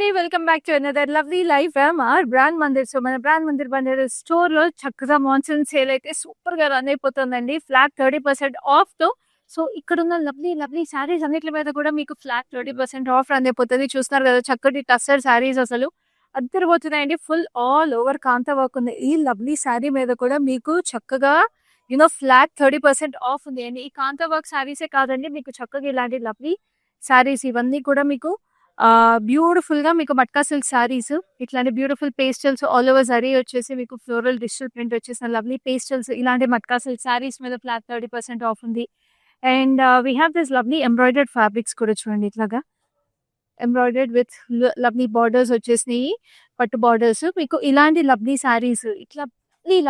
అండి. Welcome back to another lovely life from our brand Mandir. So, మన brand Mandir Banjara స్టోర్‌లో చక్కగా మాన్సూన్ సేల్ అయితే సూపర్‌గా రన్ అయిపోతుందండి. ఫ్లాట్ 30% ఆఫ్‌తో. సో, ఇక్కడున్న లవ్లీ లవ్లీ శారీస్ అన్నిట్ల మీద కూడా మీకు ఫ్లాట్ 30% ఆఫ్ రన్ అయిపోతది. చూస్తున్నారు కదా! చక్కటి టస్సర్ శారీస్ అసలు అద్దరిపోతున్నాయండి. ఫుల్ ఆల్ ఓవర్ కాంతా వర్క్ ఉంది. ఈ లవ్లీ శారీ మీద కూడా మీకు చక్కగా ఫ్లాట్ 30% ఆఫ్ ఉంది అండి. ఈ కాంతా వర్క్ శారీసే కాదండి, మీకు చక్కగా ఇలాంటి లవ్లీ శారీస్ ఇవన్నీ కూడా మీకు బ్యూటిఫుల్ గా మీకు మట్కా సిల్క్ శారీస్, ఇట్లాంటి beautiful pastels all over zari వచ్చేసి మీకు ఫ్లోరల్ డిజిటల్ ప్రింట్ వచ్చేసిన లవ్లీ పేస్టల్స్, ఇలాంటి మట్కా సిల్క్ శారీస్ మీద ఫ్లాట్ 30% ఆఫ్ ఉంది. And we have this lovely embroidered fabrics కూడా చూడండి. ఇట్లాగా ఎంబ్రాయిడర్డ్ విత్ లవ్లీ బార్డర్స్ వచ్చేసినాయి, పట్టు బార్డర్స్. మీకు ఇలాంటి లవ్లీ శారీస్, ఇట్లా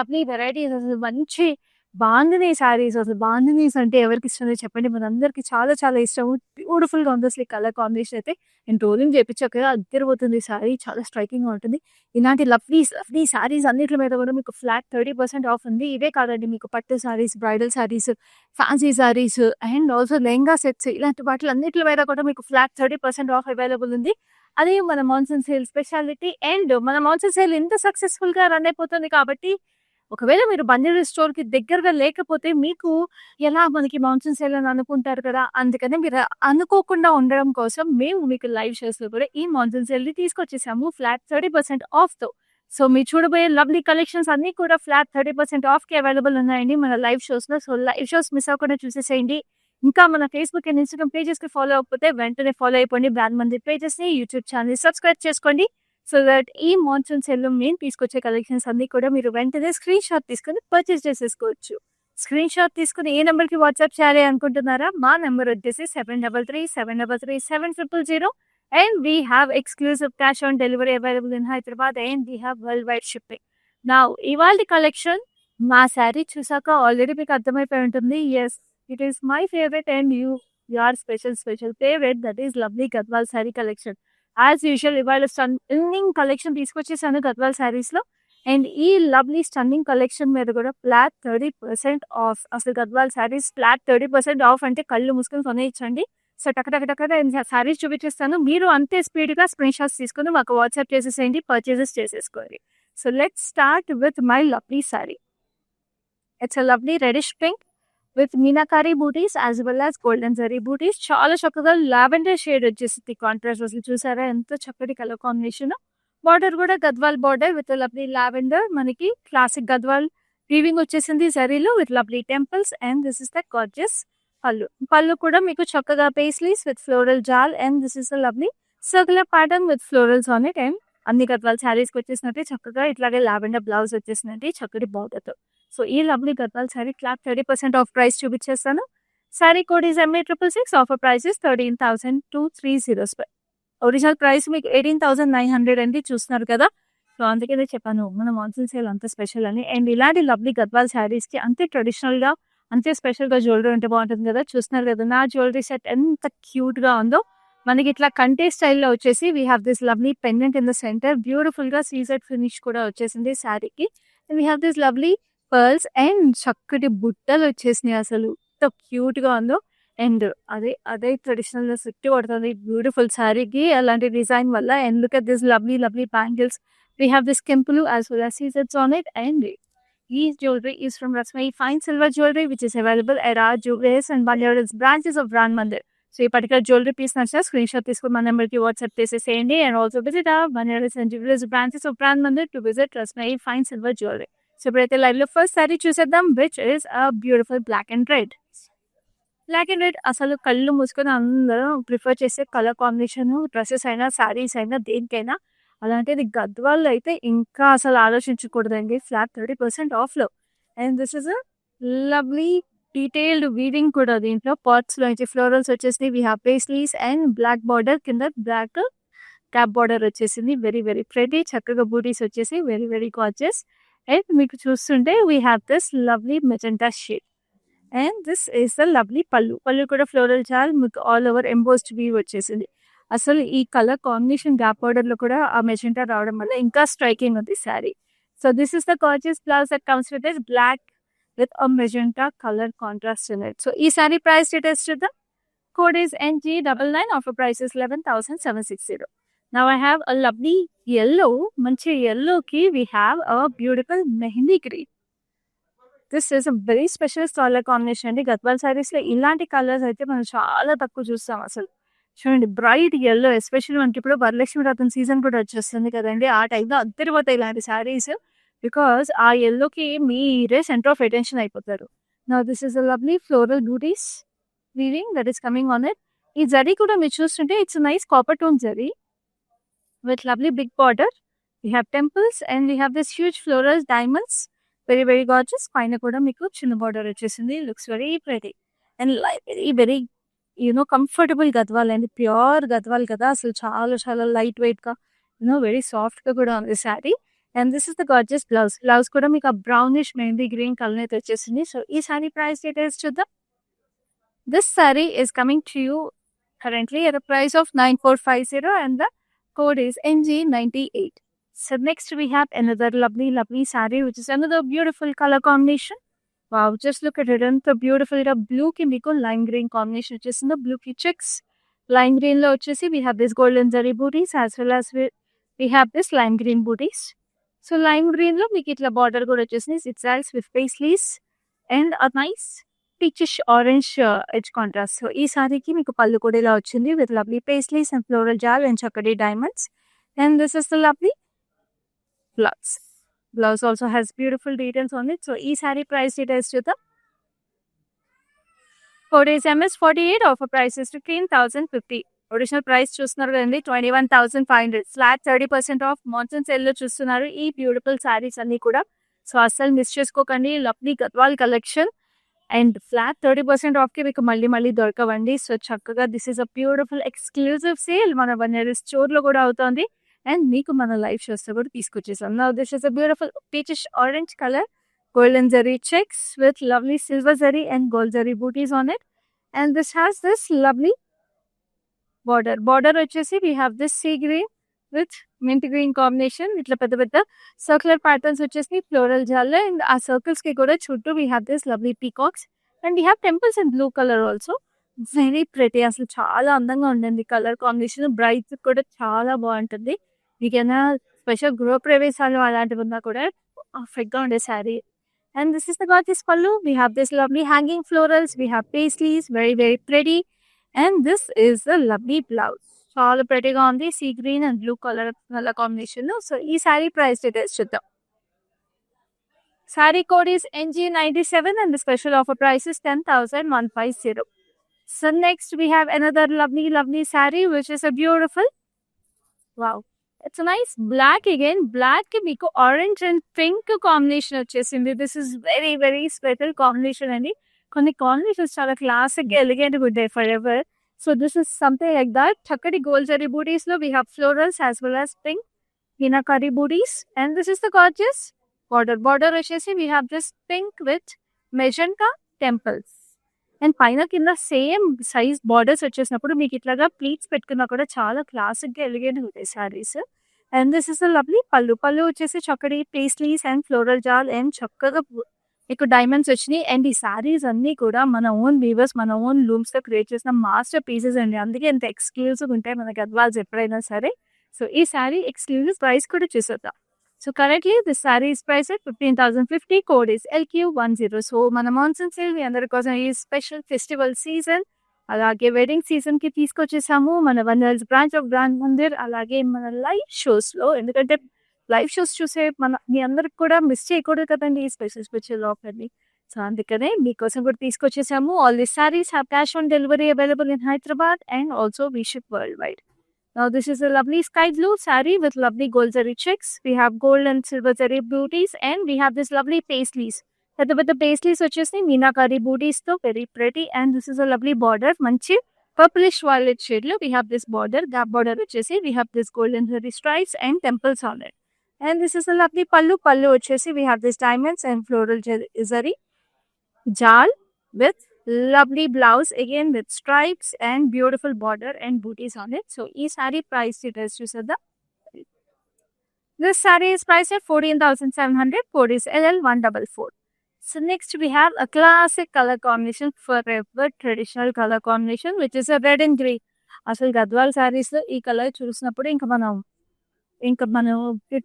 లవ్లీ వెరైటీస్, అసలు మంచి బాందినీ శారీస్. అసలు బాందినీస్ అంటే ఎవరికి ఇష్టం లేదు చెప్పండి, మనందరికి చాలా చాలా ఇష్టం. బ్యూటిఫుల్ గా ఉంది అసలు ఈ కలర్ కాంబినేషన్ అయితే. నేను రోలింగ్ చేయించాక అద్దరిపోతుంది శారీ, చాలా స్ట్రైకింగ్ గా ఉంటుంది. ఇలాంటి లవ్లీ లవ్లీ శారీస్ అన్నిటి మీద కూడా మీకు ఫ్లాట్ 30% ఆఫ్ ఉంది. ఇవే కాదండి, మీకు పట్టు saris, bridal saris, fancy saris and also lehenga sets, ఇలాంటి వాటి అన్నిటి మీద కూడా మీకు ఫ్లాట్ 30% ఆఫ్ అవైలబుల్ ఉంది. అది మన మాన్సూన్ సేల్ స్పెషాలిటీ. అండ్ మన మాన్సూన్ సేల్ ఇంత సక్సెస్ఫుల్ గా రన్ అయిపోతుంది కాబట్టి, ఒకవేళ మీరు బంజారా స్టోర్ కి దగ్గరగా లేకపోతే మీకు ఎలా మనకి మాన్సూన్ సేల్ అని అనుకుంటారు కదా, అందుకని మీరు అనుకోకుండా ఉండడం కోసం మేము మీకు లైవ్ షోస్ లో కూడా ఈ మాన్సూన్ సేల్ ని తీసుకొచ్చేసాము ఫ్లాట్ 30% ఆఫ్ తో. సో మీరు చూడబోయే లవ్లీ కలెక్షన్స్ అన్ని కూడా ఫ్లాట్ 30% ఆఫ్ కి అవైలబుల్ ఉన్నాయండి మన లైవ్ షోస్ లో. సో లైవ్ షోస్ మిస్ అవ్వకుండా చూసేసేయండి. ఇంకా మన ఫేస్బుక్ అండ్ ఇన్స్టాగ్రామ్ పేజెస్ కి ఫాలో అవ్వకపోతే వెంటనే ఫాలో అయిపోండి. బ్రాండ్ మందిర్ పేజెస్ ని, యూట్యూబ్ ఛానల్ సబ్స్క్రైబ్ చేసుకోండి. సో దట్ ఈ మాన్సూన్ సేల్లో మేము తీసుకొచ్చే కలెక్షన్స్ అన్ని కూడా మీరు వెంటనే స్క్రీన్ షాట్ తీసుకొని పర్చేస్ చేసేసుకోవచ్చు. స్క్రీన్ షాట్ తీసుకుని ఏ నెంబర్ కి వాట్సాప్ చేయాలి అనుకుంటున్నారా? మా నెంబర్ వచ్చేసి 7337337000. And we have exclusive cash on delivery available in Hyderabad and we have world wide shipping. నా ఇవాళ కలెక్షన్ మా శారీ చూసాక ఆల్రెడీ మీకు అర్థమైపోయి ఉంటుంది. Yes, it is my favourite and your special favourite, that is lovely Gadwal sari collection. As usual ఇవాళ stunning collection తీసుకొచ్చేసాను గద్వాల్ శారీస్ లో. అండ్ ఈ లవ్లీ స్టన్నింగ్ కలెక్షన్ మీద కూడా ఫ్లాట్ 30% ఆఫ్. అసలు గద్వాల్ శారీస్ ఫ్లాట్ 30% ఆఫ్ అంటే కళ్ళు మూసుకొని కొనేయచ్చండి. సో టక శారీస్ చూపించేస్తాను, మీరు అంతే స్పీడ్ గా స్క్రీన్ షాట్స్ తీసుకుని మాకు వాట్సాప్ చేసేసేయండి, పర్చేసెస్ చేసేసుకోండి. So let's start with my lovely sari. It's a lovely reddish pink with meenakari booties as well as golden zari booties. చాలా చక్కగా లావెండర్ షేడ్ వచ్చేసింది కాంట్రాస్ట్. అసలు చూసారా ఎంత చక్కటి కలర్ కాంబినేషన్. బార్డర్ కూడా Gadwal border with lovely lavender, మనకి క్లాసిక్ గద్వాల్ వీవింగ్ వచ్చేసింది జరీలో with lovely temples. And this is the gorgeous pallu కూడా మీకు చక్కగా paisleys with floral jaal. And this is the lovely circular pattern with florals on it. And అన్ని గద్వాల్ శారీస్కి వచ్చేసినట్టే చక్కగా ఇట్లాగే లావెండర్ బ్లౌజ్ వచ్చేసినట్టు చక్కటి బార్డర్తో. సో ఈ lovely Gadwal sari flat 30% off price చూపించేస్తాను. Sari code is MA666. Offer price is 13,230. Original price మీకు 18,900 అండి, చూస్తున్నారు కదా. సో అందుకనే చెప్పాను మన మాన్సూన్ సేల్ అంత స్పెషల్ అని. అండ్ ఇలాంటి లవ్లీ గద్వాల్ శారీస్ కి అంతే ట్రెడిషనల్ గా, అంతే స్పెషల్ గా జ్యువెలరీ ఉంటే బాగుంటుంది కదా. చూస్తున్నారు కదా నా జ్యువెలరీ సెట్ ఎంత క్యూట్ గా ఉందో. మనకి ఇట్లా కంటే స్టైల్లో వచ్చేసి we have this lovely pendant in the centre, beautiful గా సీజెడ్ ఫినిష్ కూడా వచ్చేసింది శారీకి. We have this lovely pearls and చక్కటి బుట్టలు వచ్చేసినాయి. అసలు ఎంత క్యూట్ గా ఉందో. అండ్ అదే అదే ట్రెడిషనల్ గా సిట్టి పడుతుంది బ్యూటిఫుల్ శారీకి అలాంటి డిజైన్ వల్ల. And look at this lovely lovely bangles. We have this కెంపులు యాజ్ వెల్ యాజ్ సీజెడ్స్ ఆన్ ఇట్. అండ్ ఈ jewellery is from Rasmai fine silver jewellery which is available at our jewelers and Banjara's branches of Brand Mandir. So ఈ particular jewellery piece నచ్చినా screenshot తీసుకుని మా నెంబర్కి WhatsApp చేసేసేయండి. And also visit our Banjara's and Jewelers branches of Brand Mandir to visit Rasmai fine silver jewelry. So ఇప్పుడైతే live లో first sari చూసేద్దాం, which is a beautiful black and red. Black and red అసలు కళ్ళు మూసుకొని అందరూ prefer చేసే colour combination, dresses అయినా శారీస్ అయినా దేనికైనా. అలాంటిది గద్వాల్లో అయితే ఇంకా అసలు ఆలోచించకూడదండి, ఫ్లాట్ 30% ఆఫ్ లో. And this is a lovely detailed weaving కూడా దీంట్లో. పార్ట్స్ లో అయితే ఫ్లోరల్స్ వచ్చేసి we have paisleys and black border, కింద బ్లాక్ క్యాప్ బార్డర్ వచ్చేసింది. వెరీ వెరీ ప్రెటీ, చక్కగా బూటీస్ వచ్చేసి వెరీ వెరీ గార్జియస్. అండ్ మీకు చూస్తుంటే we have this lovely magenta shade. And this is the lovely pallu కూడా ఫ్లోరల్ జాల్ మీకు ఆల్ ఓవర్ ఎంబోస్డ్ వీవ్ వచ్చేసింది. అసలు ఈ కలర్ కాంబినేషన్ గ్యాప్ బార్డర్ లో కూడా ఆ మెజెంటా రావడం వల్ల ఇంకా స్ట్రైకింగ్ ఉంది sari. So this is the gorgeous blouse that comes with this black with a magenta color contrast in it. So, ee saree price details to the code is NG99. Offer price is 11,760. Now I have a lovely yellow. మంచి yellow కి we have a beautiful mehndi green. This is a very special colour combination అండి. గద్వాల్ సారీస్ లో ఇలాంటి colours అయితే మనం చాలా తక్కువ చూస్తాం అసలు. చూడండి బ్రైట్ yellow, ఎస్పెషల్లీ మనకి ఇప్పుడు వరలక్ష్మి వ్రతం సీజన్ కూడా వచ్చేస్తుంది కదండి. ఆ టైంలో అద్దరిపోతాయి ఇలాంటి సారీస్. బికాస్ ఆ yellowకి మీరే సెంటర్ ఆఫ్ అటెన్షన్ అయిపోతారు. Now this is a lovely floral beauties weaving that is coming on it. ఈ జరీ కూడా మీరు చూస్తుంటే it's nice copper tone zari with lovely big border. We have temples and we have this huge floral diamonds. Very, very gorgeous. పైన కూడా మీకు చిన్న border వచ్చేసింది. Looks very pretty and very very comfortable Gadwal అండి. ప్యూర్ గద్వాల్ కదా, అసలు చాలా చాలా లైట్ వెయిట్ గా వెరీ సాఫ్ట్ గా కూడా ఉంది sari. And this is the gorgeous blouse. Blouse కూడా మీకు ఆ బ్రౌనిష్ మెహందీ గ్రీన్ కలర్ అయితే వచ్చేసింది. సో ఈ శారీ ప్రైస్ డీటెయిల్స్ చూద్దాం. This sari is coming to you currently at a price of 9450 and the code is NG98. So next we have another lovely saree, which is another beautiful color combination. Wow, just look at it. And the beautiful blue ki meeku lime green combination వచ్చేసింది. Blue ki checks. Lime green lo వచ్చేసి we have this golden zari booties as well as we have this lime green booties. So lime green lo meeku itla border కూడా వచ్చేసింది. It sells with paisleys and a nice peachish orange edge contrast. So ఈ సారీకి మీకు పళ్ళు కూడా ఇలా వచ్చింది with lovely paisleys and floral jaal and చక్కటి diamonds. And this is the lovely blouse. Blouse also has beautiful details on it. So ఈ sari price details చూద్దాం. 4 days MS48 offer price is 15,050. Original price చూస్తున్నారు కదండి 21,500. ఫ్లాట్ 30% ఆఫ్ మాన్సూన్ సేల్ లో చూస్తున్నారు ఈ beautiful saris అన్ని కూడా. సో అస్సలు మిస్ చేసుకోకండి. Lovely Gadwal collection and flat 30% ఆఫ్కి మీకు మళ్ళీ దొరకవండి. సో చక్కగా this is a beautiful exclusive sale మన వన్ స్టోర్లో కూడా అవుతుంది. అండ్ మీకు మన లైవ్ షోస్తో కూడా తీసుకొచ్చేసాం. Now this is a beautiful peachish orange colour golden zari checks with lovely silver zari and gold zari booties on it. And this has this lovely border వచ్చేసి we have this sea green with mint green combination. ఇట్లా పెద్ద పెద్ద circular patterns వచ్చేసి floral jaal and ఆ circles కి కూడా చుట్టూ we have this lovely peacocks and we have temples in blue color also. Very pretty, అసలు చాలా అందంగా ఉండండి కలర్ కాంబినేషన్. బ్రైట్ కూడా చాలా బాగుంటుంది. మీకైనా స్పెషల్ గృహ ప్రవేశాలు అలాంటివి ఉన్నా కూడా పర్ఫెక్ట్ గా ఉండే sari. And this is the gorgeous pallu. We have this lovely hanging florals. We have paisleys, very, very pretty. And this is the lovely blouse. All pretty on the sea green and blue color combination. So, this saree price details chuddam. Saree code is NG97 and the special offer price is 10,150. So, next we have another lovely saree, which is a beautiful. Wow. It's a nice black again. Black ki meeku orange and pink combination వచ్చేసింది. This is very, very special combination అండి. కొన్ని combinations చాలా classic elegant గా ఉంటాయి forever. So this is something like that. చక్కటి gold zari booties లో we have florals as well as pink meenakari booties. And this is the gorgeous border వచ్చేసి we have this pink with magenta temples. And పైన కింద same size borders వచ్చేసినప్పుడు మీకు ఇట్లాగా pleats పెట్టుకున్నా కూడా చాలా క్లాసిక్ గా ఎలిగెంట్ ఉంటాయి saris. And this is lovely పళ్ళు వచ్చేసి చక్కటి paisleys and floral jaal and చక్కగా మీకు డైమండ్స్ వచ్చినాయి. అండ్ ఈ సారీస్ అన్ని కూడా మన ఓన్ వీవర్స్ మన ఓన్ లూమ్స్ తో క్రియేట్ చేసిన మాస్టర్ పీసెస్ అండి. అందుకే ఎంత ఎక్స్క్లూజివ్ ఉంటాయి మన గద్వాల్స్ ఎప్పుడైనా సరే. సో ఈ సారీ ఎక్స్క్లూజివ్ ప్రైస్ కూడా చూసేద్దాం. So currently this saree is priced at 15,050. Code is LQ10. So మన మాన్సూన్ సేల్ మీ అందరి కోసం ఈ స్పెషల్ ఫెస్టివల్ సీజన్ అలాగే వెడ్డింగ్ సీజన్ కి తీసుకొచ్చేసాము మన వనర్స్ బ్రాంచ్ ఆఫ్ గ్రాండ్ మందిర్. అలాగే మన లైవ్ షోస్ లో, ఎందుకంటే లైవ్ షోస్ చూసే మీ అందరికి కూడా మిస్ చేయకూడదు కదండి ఈ స్పెషల్ ఆఫర్ ని. సో అందుకనే మీకోసం కూడా తీసుకొచ్చేసాము. All the saris have cash on delivery available in Hyderabad and also we ship worldwide. Now this is a lovely sky blue saree with lovely gold zari checks. We have gold and silver zari booties and we have this lovely paisleys. With the paisleys వచ్చేసి meenakari booties తో very pretty. And this is a lovely border. మంచి purplish violet shade లో we have this border. Gap border వచ్చేసి we have this golden zari stripes and temples on it. And this is a lovely pallu వచ్చేసి we have this diamonds and floral zari jal with lovely blouse again with stripes and beautiful border and booties on it. So ee saree price details chusedam. This saree is priced at 14,700. Code is LL144. So next we have a classic color combination, forever traditional color combination, which is a red and grey. అసలు గద్వాల్ శారీస్‌లో ఈ colour చూసినప్పుడు మనం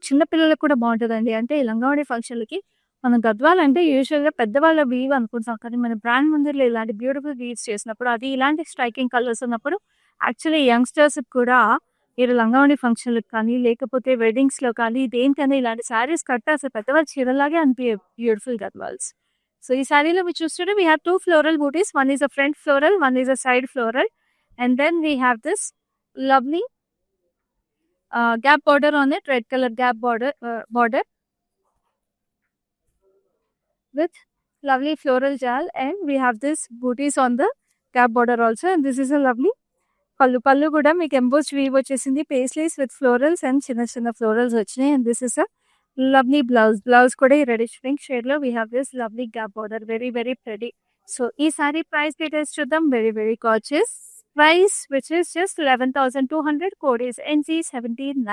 చిన్న పిల్లలకి కూడా బావుంటదండి. అంటే ఈ లంగావోణి ఫంక్షన్‌లకి మనం గద్వాల్ అంటే యూజువల్‌గా పెద్దవాళ్ళ వీవ్ అనుకుంటాం. కానీ మన బ్రాండ్ ముందరలో ఇలాంటి బ్యూటిఫుల్ వీవ్స్ చేసినప్పుడు అది ఇలాంటి స్ట్రైకింగ్ కలర్స్ ఉన్నప్పుడు యాక్చువల్లీ యంగ్‌స్టర్స్‌కి కూడా మీరు లంగావోణి ఫంక్షన్‌లకి కానీ, లేకపోతే వెడ్డింగ్స్‌లో కానీ దేనికైనా ఇలాంటి శారీస్ కడితే అసలు పెద్దవాళ్ళ చీరలాగే అనిపియవు బ్యూటిఫుల్ గద్వాల్స్. సో, ఈ శారీలో మీరు చూస్తుంటే we have 2 floral booties. One is a front floral, one is a side floral. And then we have this lovely gap border on it, red color gap border with lovely floral jal, and we have this booties on the gap border also, and this is a lovely pallu kuda meeku embossed weave vachesindi, paisleys with florals and chinna florals vachinayi, and this is a lovely blouse kuda ee reddish pink shade lo we have this lovely gap border, very very pretty. So ee saree price details chuddam, very very gorgeous price which is just 11,200, code is NC79.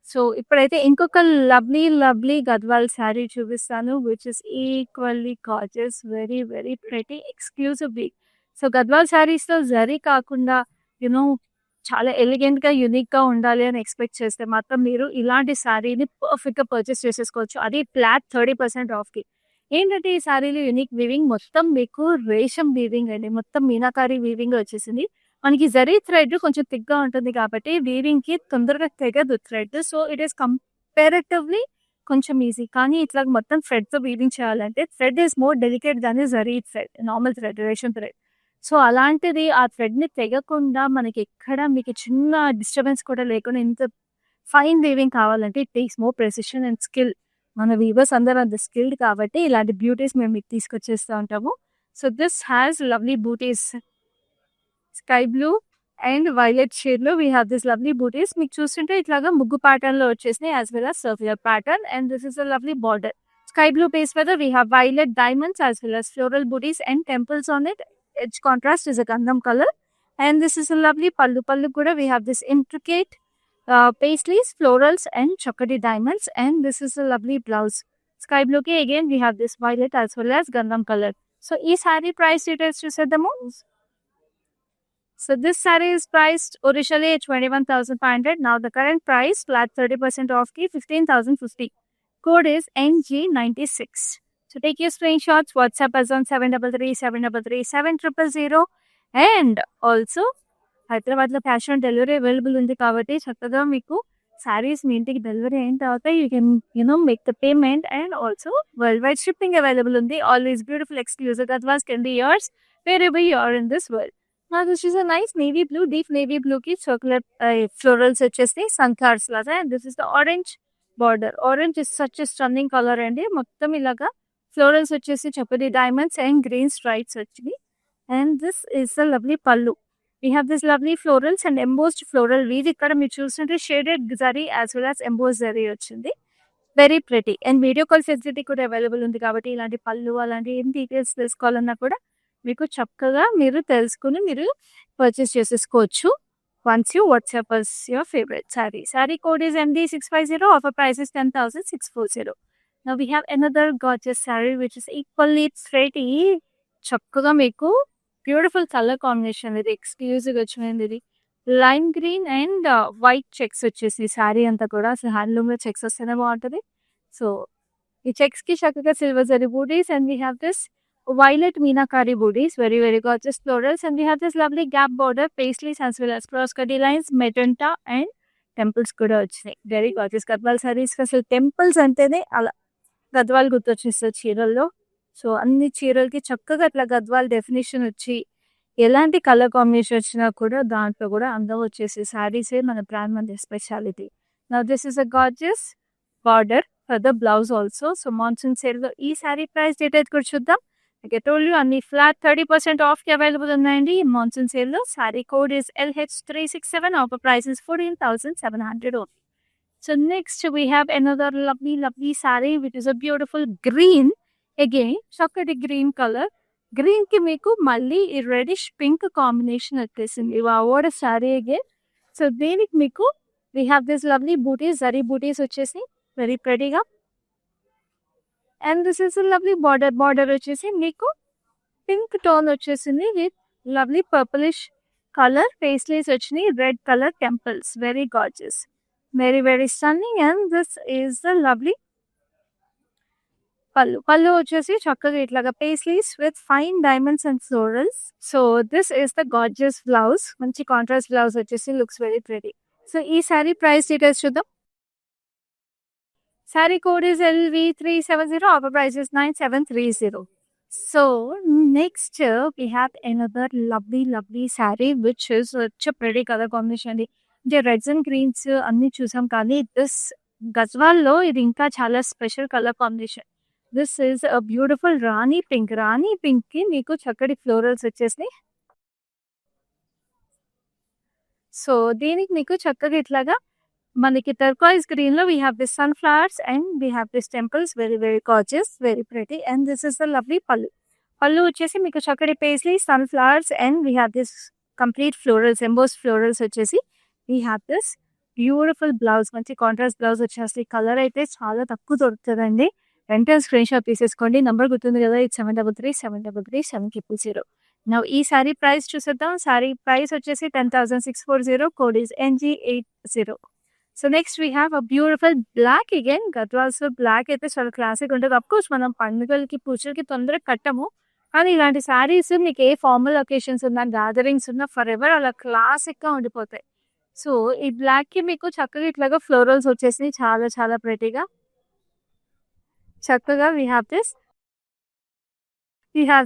So ఇప్పుడైతే ఇంకొక lovely Gadwal sari చూపిస్తాను which is equally gorgeous, very very pretty exclusive week. So Gadwal శారీస్‌లో జరీ కాకుండా you know చాలా ఎలిగెంట్‌గా, యూనిక్‌గా ఉండాలి అని expect చేస్తే మాత్రం మీరు ఇలాంటి శారీని పర్ఫెక్ట్‌గా పర్చేస్ చేసేసుకోవచ్చు. అది ఫ్లాట్ 30% ఆఫ్‌కి. ఏంటంటే ఈ శారీలో యూనిక్ వీవింగ్ మొత్తం మీకు రేషం వీవింగ్ అండి. మొత్తం మీనాకారి వీవింగ్ వచ్చేసింది. మనకి జరీ థ్రెడ్ కొంచెం థిక్‌గా ఉంటుంది కాబట్టి వీవింగ్‌కి తొందరగా తెగదు thread. So, it is comparatively కొంచెం ఈజీ. కానీ ఇట్లా మొత్తం థ్రెడ్‌తో వీవింగ్ చేయాలంటే thread is more delicate than zari thread, normal thread, resham thread. So, అలాంటిది ఆ థ్రెడ్‌ని తెగకుండా మనకి ఎక్కడ మీకు చిన్న డిస్టర్బెన్స్ కూడా లేకుండా ఇంత ఫైన్ వీవింగ్ కావాలంటే it takes more precision and skill. మన వీవర్స్ అందరూ అంత స్కిల్డ్ కాబట్టి ఇలాంటి బ్యూటీస్ మేము మీకు తీసుకొచ్చేస్తూ ఉంటాము. So, this has lovely booties. Sky blue and violet shade లో we have this lovely booties. మీకు చూస్తుంటే ఇట్లాగా ముగ్గు ప్యాటర్న్ లో వచ్చేసినాయి as well as circular pattern, and this is a lovely border. Sky blue base feather, we have violet diamonds as well as floral booties and temples on it. Edge contrast is a gandham color, and this is a lovely pallu. Pallu kuda we have this intricate paisleys, florals and chakadi diamonds, and this is a lovely blouse. Sky blue ke again we have this violet as well as gandham color. So ee saree price details chusedamo. So this saree is priced originally at 21,500. Now the current price flat 30% off ki 15,050. Code is NG96. So take your screenshots, WhatsApp us on 733-733-7000. And also Hyderabad లో cash on delivery available ఉంది కాబట్టి చక్కగా మీకు సారీస్ మీ ఇంటికి delivery అయిన తర్వాత you can make the payment, and also worldwide shipping available ఉంది. Always beautiful exclusive Gadwals can be yours wherever you are in this world. Now this is a nice navy blue, deep navy blue ki circular florals వచ్చేసి sunflowers లాగా, and this is the orange border. Orange is such a stunning color అండి. మొత్తం ఇలాగా florals వచ్చేసి చప్పటి diamonds and green stripes వచ్చింది, and this is a lovely pallu. We have this lovely florals and embossed floral weave. ఇక్కడ మీరు చూస్తుంటే shaded zari as well as emboss zari వచ్చింది, very pretty. And video call facility కూడా available ఉంది కాబట్టి ఇలాంటి పళ్ళు అలాంటి ఏం డీటెయిల్స్ తెలుసుకోవాలన్నా కూడా మీకు చక్కగా మీరు తెలుసుకుని మీరు పర్చేస్ చేసేసుకోవచ్చు. Once you WhatsApp us your favorite saree. Saree code is MD650. Offer price is 10,640. Now we have another gorgeous saree which is equally pretty. చక్కగా మీకు బ్యూటిఫుల్ కలర్ కాంబినేషన్, ఇది ఎక్స్క్లూజివ్ వచ్చింది. ఇది lime green and white checks వచ్చేసి శారీ అంతా కూడా అసలు handloom లో చెక్స్ వస్తేనే బాగుంటుంది. సో ఈ చెక్స్ కి చక్కగా silver zari booties, and we have this violet meenakari booties, very very gorgeous florals, and we have this lovely gap border, paisleys as well as cross cutty lines, magenta and temples kuda vachinayi. Very gorgeous Gadwal sarees కి అసలు temples అంటేనే అలా Gadwal గుర్తొచ్చేస్తుంది చీరల్లో. So అన్ని చీరలకి చక్కగా అట్లా Gadwal definition వచ్చి ఎలాంటి colour combination వచ్చినా కూడా దాంట్లో కూడా అందం వచ్చేసి శారీసే మన బ్రాండ్ మన speciality. Now this is a gorgeous border for the blouse also. So monsoon sale లో ఈ శారీ ప్రైస్ డీటెయిల్స్ కూడా చూద్దాం. I told you అన్ని ఫ్లాట్ 30% ఆఫ్ కి అవైలబుల్ ఉన్నాయండి మాన్సూన్ సేల్ లో. Sorry code is LH367. Offer price is 14,700 only. So next we have another lovely saree which is a beautiful green. Again చక్కటి green colour. Green కి మీకు మళ్ళీ ఈ reddish pink combination వచ్చేసింది. What sorry again. So దీనికి మీకు we have this lovely booties, zari booties వచ్చేసి very ప్రెటీగా, and this is lovely border. Border వచ్చేసి మీకు పింక్ టోన్ వచ్చేసింది with lovely purplish colour paisleys వచ్చినాయి, red colour temples, very gorgeous, very very stunning. And this is the lovely pallu. Pallu వచ్చేసి చక్కగా ఇట్లాగా paisleys with fine diamonds and florals. So this is the gorgeous blouse, మంచి contrast blouse వచ్చేసి looks very pretty. So ఈ sari price details చూద్దాం. Sari code is LV370, offer price is 9730. So next we have another lovely saree which is such a pretty color combination అండి. అంటే reds and Greens అన్ని చూసాం, కానీ this గజ్వాల్లో ఇది ఇంకా చాలా special colour combination. This is a beautiful Rani pink. Rani pink కి మీకు చక్కటి ఫ్లోరల్స్ వచ్చేసినాయి. సో దీనికి మీకు చక్కగా ఇట్లాగా మనకి టర్కాయిస్ గ్రీన్ లో we have this sunflowers and we have this temples, very very gorgeous, very pretty. And this is the lovely pallu. Pallu వచ్చేసి మీకు చక్కటి paisley sunflowers and we have this complete florals, emboss florals వచ్చేసి. We have this beautiful blouse, మంచి contrast blouse వచ్చేసి. Colour అయితే చాలా తక్కువ దొరుకుతుందండి. వెంటనే స్క్రీన్ షాట్ తీసేసుకోండి. నంబర్ గుర్తుంది కదా, 8733733700. నా ఈ సారీ ప్రైస్ చూసేద్దాం. సారీ ప్రైస్ వచ్చేసి 10,640. Code is NG80. So next we have a beautiful black. Again Gadwals black అయితే చాలా క్లాసిక్ ఉంటుంది. అఫ్ కోర్స్ మనం పండుగలకి పూజలకి తొందరగా కట్టము, కానీ ఇలాంటి శారీస్ మీకు ఏ ఫార్మల్ ఒకేషన్స్ ఉన్నా, గ్యాదరింగ్స్ ఉన్నా ఫర్ ఎవర్ అలా క్లాసిక్ గా ఉండిపోతాయి. సో ఈ బ్లాక్ కి మీకు చక్కగా ఇట్లాగా ఫ్లోరల్స్ వచ్చేసి చాలా చాలా ప్రెటీగా చక్కగా we have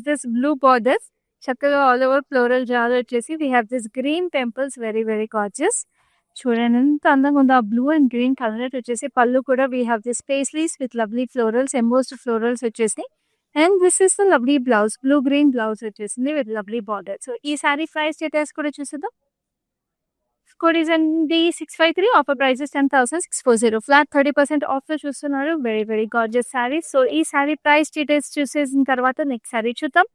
this blue borders, చక్కగా ఆల్ ఓవర్ ఫ్లోరల్ జార్ వచ్చేసి. We have this green temples, very very gorgeous. చూడండి ఎంత అందంగా ఉందో ఆ బ్లూ అండ్ గ్రీన్ కలర్ వచ్చేసి. పళ్ళు కూడా we have this paisleys with lovely florals, embossed florals వచ్చేసి. And this is the lovely blouse, blue green blouse వచ్చేసింది విత్ లవ్లీ బార్డర్. సో ఈ సారీ ప్రైస్ డీటెయిల్స్ కూడా చూసేద్దాం. Code is ND653, offer price is 10,640. Flat 30% offer చూస్తున్నారు. Very very gorgeous sari. So ఈ sari price details చూసేసిన తర్వాత next sari చూద్దాం.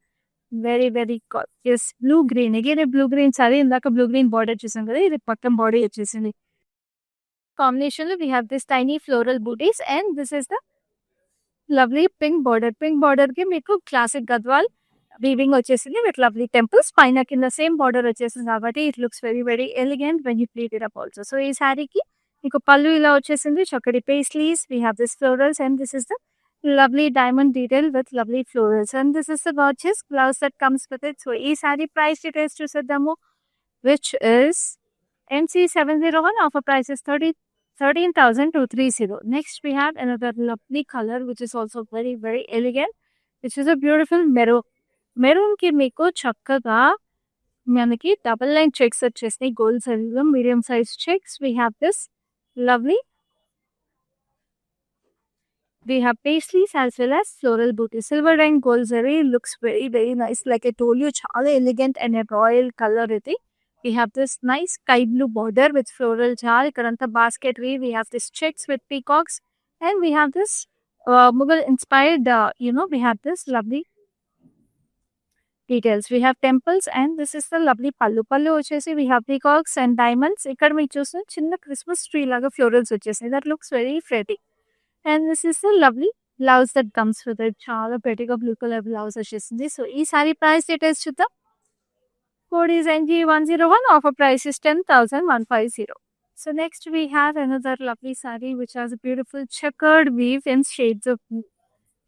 Very very gorgeous blue green. Again blue green sari. ఇందాక బ్లూ గ్రీన్ బార్డర్ చూసాం కదా, ఇది మొత్తం బాడీ వచ్చేసింది. కాంబినేషన్ లో we have this tiny floral booties and this is the lovely pink border. Pink border కి మీకు క్లాసిక్ గద్వాల్ వీవింగ్ వచ్చేసింది విత్ లవ్లీ టెంపుల్స్. పైన కింద సేమ్ బార్డర్ వచ్చేసింది కాబట్టి it looks very very elegant when you pleat it up also. So ఈ శారీకి మీకు పళ్ళు ఇలా వచ్చేసింది, చక్కటి paisleys, we have this florals and this is the lovely diamond detail with lovely florals, and this is the gorgeous blouse that comes with it. So ee saree price details chuseddamu, which is NC701, offer price is 13,230. Next we have another lovely color which is also very very elegant, which is a beautiful maroon ki meeku chakkaga manaki double line checks vachesnayi, gold zari medium size checks. We have this lovely, we have paisleys as well as floral booty. Silver and gold zari looks very very nice. Like I told you, chala elegant and a royal color idi. We have this nice sky blue border with floral jar. Karanta basket weave. We have this checks with peacocks, and we have this Mughal inspired. We have this lovely details. We have temples, and this is the lovely pallu. Pallu vachesi we have peacocks and diamonds. Ikkada meeku chustunna chinna Christmas tree laga florals vachesi. That looks very pretty. And this is a lovely blouse that comes with it. Chala prettyga blue color blouse వచ్చేసింది. So ఈ sari price details చూద్దాం. Code is NG101, offer price is 10,150. So next we have another lovely saree which has a beautiful checkered weave in shades of blue.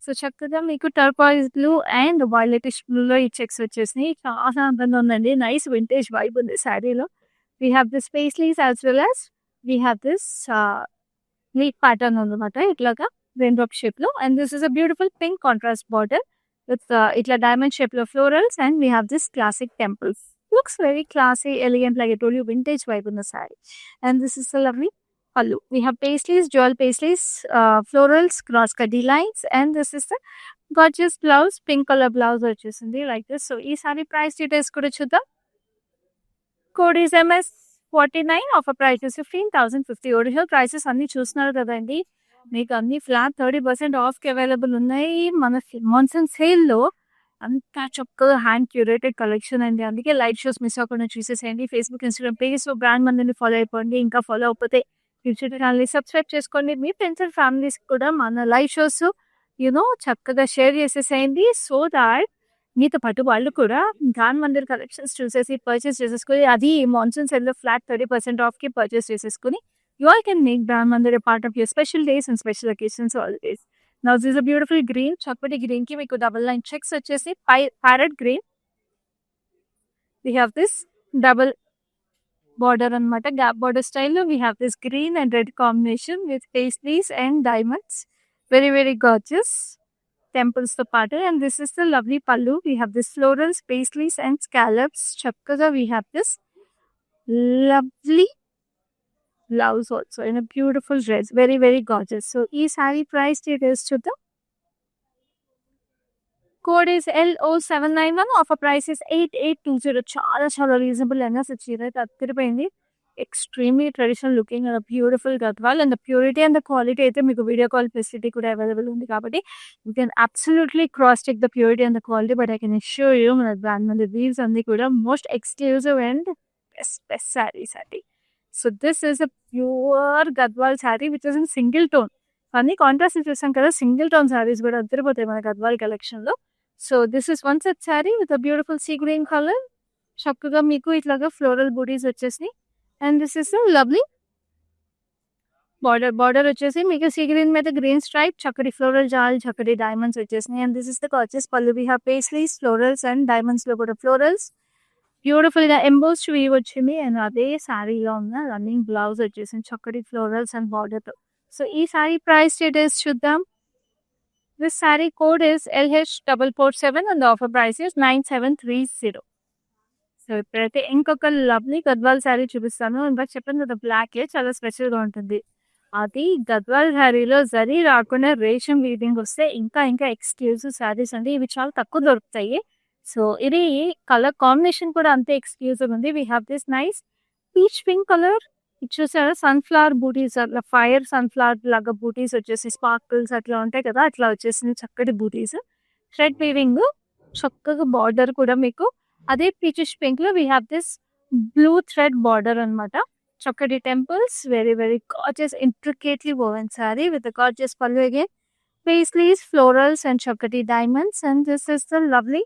So చక్కగా మీకు turquoise blue and violetish బ్లూలో ఈ checks వచ్చేసినాయి. చాలా అందంగా ఉందండి. Nice vintage vibe ఉంది శారీలో. We have this paisleys as well as we have this leaf pattern ఉందన్నమాట, ఇట్లాగా రెయిన్ డ్రాప్ షేప్ లో. And this is a beautiful pink contrast border with ఇట్లా డైమండ్ షేప్ లో florals, and we have this classic temples. Looks very classy elegant, like I told you, vintage vibe ఉన్న sari. And this is a lovely pallu. We have paisleys, jewel paisleys, florals, cross cutty lines, and this is the gorgeous blouse, pink color blouse వచ్చేసింది like this. So ఈ sari price details కూడా చూద్దాం. Code is MS49, offer price is 15,050. Original prices అన్ని చూస్తున్నారు కదండి, మీకు అన్ని flat 30% ఆఫ్కి available ఉన్నాయి. మన మాన్సూన్ సేల్లో అంతా చక్కగా హ్యాండ్ క్యూరేటెడ్ కలెక్షన్ అండి. అందుకే లైట్ షోస్ మిస్ అవ్వకుండా చూసేసేయండి. ఫేస్బుక్, ఇన్స్టాగ్రామ్ పేజెస్ బ్రాండ్ మందిని ఫాలో అయిపోండి. ఇంకా ఫాలో అయిపోతే యూట్యూబ్ ఛానల్ని సబ్స్క్రైబ్ చేసుకోండి. మీ ఫ్రెండ్స్ అండ్ ఫ్యామిలీస్ కూడా మన లైవ్ షోస్ చక్కగా షేర్ చేసేసేయండి. సో దాట్ మీతో పాటు వాళ్ళు కూడా గాన్ మందిర్ కలెక్షన్స్ చూసేసి పర్చేస్ చేసేసుకొని అది మాన్సూన్ సేల్‌లో ఫ్లాట్ 30% ఆఫ్‌కి పర్చేస్ చేసేసుకొని you all can make Brahman Mandir a part of your special days and special occasions always. Now this is a beautiful green, chocolatey green ki meeku double line checks vachesi parrot green. We have this double border anamata, gap border style. We have this green and red combination with paisleys and diamonds. Very, very gorgeous temples to pattern. And this is the lovely pallu. We have this florals, paisleys and scallops. Chapkaga we have this lovely blouse also in a beautiful dress. Very, very gorgeous. So ee saree price details chuddam. Code is LO791. Offer price is 8820. చాలా reasonable lehengas చీర అయితే అదిరిపోయింది. Extremely traditional looking and a beautiful gadwal, and the purity and the quality అయితే మీకు video call facility కూడా available ఉంది కాబట్టి you can absolutely cross check the purity and the quality, but I can assure you మన brand మంది weaves అన్ని కూడా most exclusive and best sarees అండి. So this is a pure gadwal saree which is in single tone. అన్ని contrast చూసాం కదా, single tone saris కూడా అదిరిపోతాయి మన గద్వాల్ కలెక్షన్ లో. So this is one set sorry with a beautiful sea green colour. చక్కగా మీకు ఇట్లాగా ఫ్లోరల్ బూటీస్ వచ్చేసి, and this is lovely border వచ్చేసి మీకు సీ గ్రీన్ మీద గ్రీన్ స్ట్రైప్, చక్కటి ఫ్లోరల్ జాల్, చక్కటి డైమండ్స్ వచ్చేసినాయి. అండ్ దిస్ ఇస్ ద కాచెస్ పల్లు. We have paisleys, florals and diamonds లో కూడా ఫ్లోరల్స్ బ్యూటిఫుల్ గా ఎంబోస్డ్ వీవ్ వచ్చింది. అండ్ అదే శారీలో ఉన్న రన్నింగ్ బ్లౌజ్ వచ్చేసింది చక్కటి ఫ్లోరల్స్ అండ్ బార్డర్ తో. సో ఈ సారీ ప్రైస్ డీటెయిల్స్ చూద్దాం. This sorry code is LH447 and the offer price is 9730. So ఇప్పుడైతే ఇంకొక లవ్లీ గద్వాల్ శారీ చూపిస్తాను. ఇందాక చెప్పాను కదా బ్లాక్ చాలా స్పెషల్ గా ఉంటుంది. అది గద్వాల్ శారీలో జరీ రాకుండా రేషం వీవింగ్ వస్తే ఇంకా ఇంకా ఎక్స్క్లూజివ్ శారీస్ అండి. ఇవి చాలా తక్కువ దొరుకుతాయి. సో ఇది కలర్ కాంబినేషన్ కూడా అంతే ఎక్స్క్లూజివ్ ఉంది. We have this nice peach pink colour. ఇది చూసారా సన్ఫ్లవర్ బూటీస్, అట్లా ఫైర్ సన్ఫ్లవర్ లాగా బూటీస్ వచ్చేసి స్పార్కిల్స్ అట్లా ఉంటాయి కదా, అట్లా వచ్చేసింది చక్కటి బూటీస్. థ్రెడ్ వీవింగ్, చక్కగా బార్డర్ కూడా మీకు అదే పీచిష్ పింక్ లో we have this blue thread border అనమాట. చక్కటి temples, very very gorgeous intricately woven sorry with gorgeous పల్లు అగైన్, పేస్లీస్, ఫ్లోరల్స్ అండ్ చక్కటి diamonds. And this is the lovely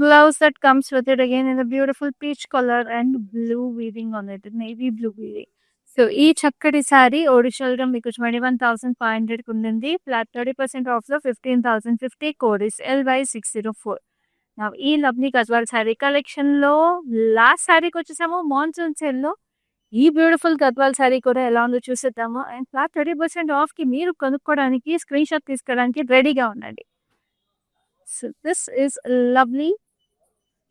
blouse that comes with it again in a beautiful peach color and blue weaving on it, navy blue weaving. So ఈ చక్కటి sorry original గా మీకు 21,500 ఉంది. Flat 30% off లో 15,050. Code is LY604. ఈ lovely Gadwal sorry collection లో last సారీకి వచ్చేసాము మాన్సూన్ సేల్ లో. ఈ బ్యూటిఫుల్ గద్వాల్ సారీ కూడా ఎలా ఉందో చూసేద్దాము. అండ్ ఫ్లాట్ 30% ఆఫ్ కి మీరు కొనుక్కోవడానికి స్క్రీన్ షాట్ తీసుకోవడానికి రెడీగా ఉండండి. So this is lovely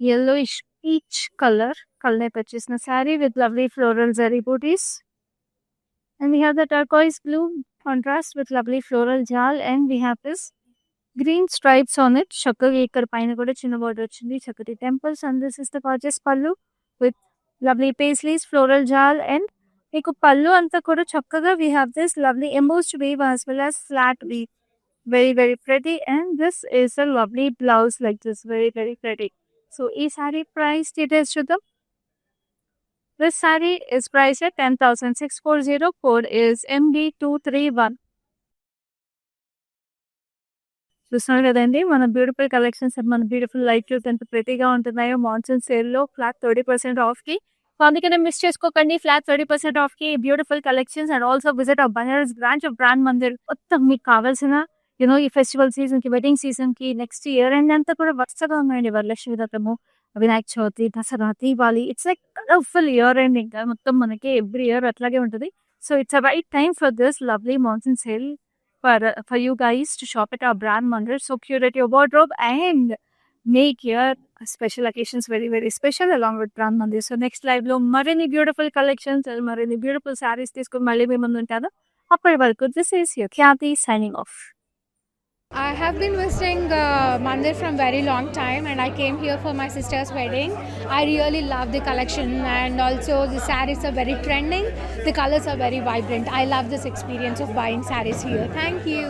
yellowish peach color purchased saree with lovely floral zari booties, and we have the turquoise blue contrast with lovely floral jal, and we have this green stripes on it. Chakkaga ikkada paina kuda chinna border ochindi, chakati temples. And this is the gorgeous pallu with lovely paisleys, floral jal, and meeku pallu anta kuda chakkaga we have this lovely embossed weave as well as flat weave. Very, very pretty. And this is a lovely blouse like this. Very, very pretty. So, this saree price details chuddam. This saree is priced at 10,640. Code is MD231. చూస్తున్నారు కదండి మన beautiful collections, మన beautiful light cute ఎంత ప్రతిగా ఉంటున్నాయో monsoon sale లో flat 30% of కి. So అందుకనే miss చేసుకోకండి ఫ్లాట్ 30% ఆఫ్ కి beautiful collections. And also visit our Banaras branch of brand Mandir. మొత్తం మీకు కావాల్సిన ఈ ఫెస్టివల్ సీజన్ కి, వెడ్డింగ్ సీజన్ కి, నెక్స్ట్ ఇయర్ అండ్ అంతా కూడా వరుసగా ఉన్నాయండి. వరలక్ష్మి వ్రతము, Vinayaka Chavithi, Dasara, Deepavali. It's like colourful year end. ఇంకా మొత్తం మనకి ఎవ్రీ ఇయర్ అట్లాగే ఉంటుంది. So it's a right time for this lovely monsoon sale for you guys to shop at our brand Mandir. So curate your wardrobe and make your special occasions very, very special along with brand Mandir. So next live lo marini beautiful collections and marini beautiful sarees తీసుకొని మళ్ళీ మీ ముందు ఉంటాను. అప్పటి వరకు this is your Khyati signing off. I have been visiting Mandir from very long time, and I came here for my sister's wedding. I really love the collection, and also the sarees are very trending. The colors are very vibrant. I love this experience of buying sarees here. Thank you.